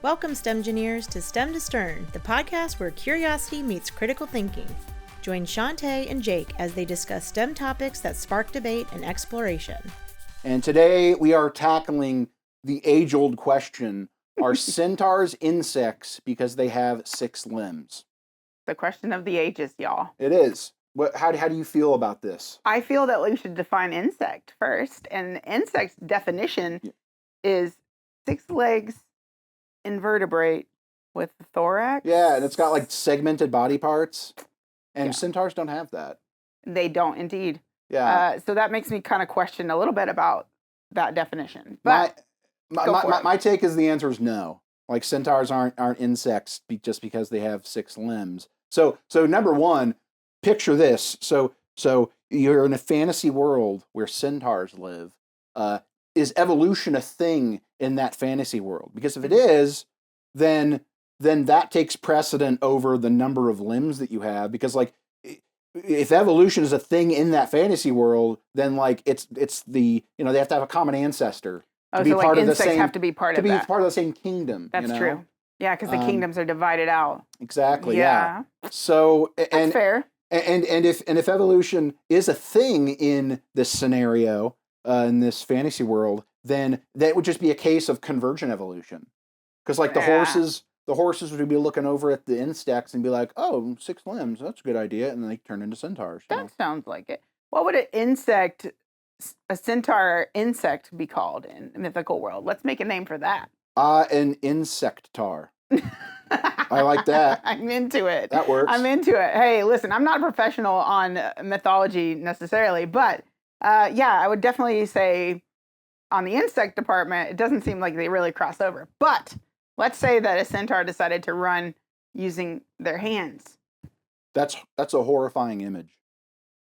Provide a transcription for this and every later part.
Welcome, STEMgineers, to STEM to Stern, the podcast where curiosity meets critical thinking. Join Chauntée and Jake as they discuss STEM topics that spark debate and exploration. And today we are tackling the age-old question, are centaurs insects because they have 6 limbs? The question of the ages, y'all. It is. How do you feel about this? I feel that we should define insect first. And insect's definition is 6 legs, invertebrate with thorax. Yeah, and it's got like segmented body parts. And Yeah. centaurs don't have that. They don't indeed. Yeah. So that makes me kind of question a little bit about that definition. But my take is the answer is no. Like centaurs aren't insects just because they have 6 limbs. So number one, picture this. So you're in a fantasy world where centaurs live. Is evolution a thing in that fantasy world? Because if it is, then that takes precedent over the number of limbs that you have. Because like, if evolution is a thing in that fantasy world, then like it's the they have to have a common ancestor. Oh, so like insects have to be part of that. To be part of the same kingdom. That's true. Yeah, because the kingdoms are divided out. Exactly. Yeah. So That's fair. And if evolution is a thing in this scenario, in this fantasy world, then that would just be a case of convergent evolution. Because like the horses would be looking over at the insects and be like, oh, 6 limbs, that's a good idea, and then they turn into centaurs. That sounds like it. What would a centaur insect be called in the mythical world? Let's make a name for that. An insectar. I like that. I'm into it. That works. I'm into it. Hey, listen, I'm not a professional on mythology necessarily, but I would definitely say on the insect department, it doesn't seem like they really cross over. But let's say that a centaur decided to run using their hands. That's a horrifying image.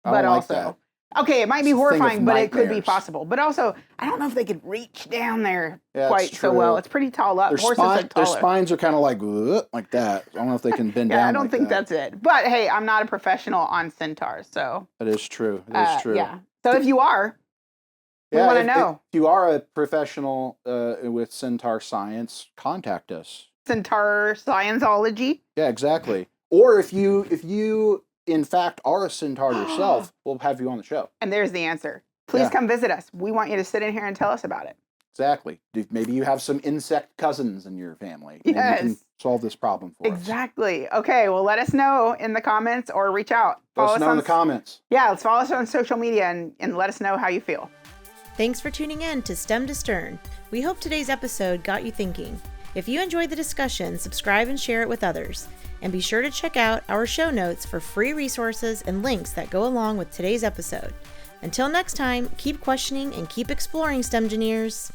But also, okay, it might be horrifying, but it could be nightmares. possible. But also, I don't know if they could reach down there Yeah, quite it's so true. well. It's pretty tall up. Horses are taller. Their spines are kind of like that. I don't know if they can bend down. I don't think that's it. But hey, I'm not a professional on centaurs, so That is true. It is true. Yeah. So if you are, we want to know. If you are a professional with centaur science, contact us. Centaur Scienceology. Yeah, exactly. Or if you in fact are a centaur yourself, we'll have you on the show. And there's the answer. Please come visit us. We want you to sit in here and tell us about it. Exactly. Maybe you have some insect cousins in your family. Maybe Yes. you can solve this problem for us. Exactly. Okay, well, let us know in the comments or reach out. Let us know in the comments. Yeah, let's follow us on social media and let us know how you feel. Thanks for tuning in to STEM to Stern. We hope today's episode got you thinking. If you enjoyed the discussion, subscribe and share it with others. And be sure to check out our show notes for free resources and links that go along with today's episode. Until next time, keep questioning and keep exploring, STEMgineers.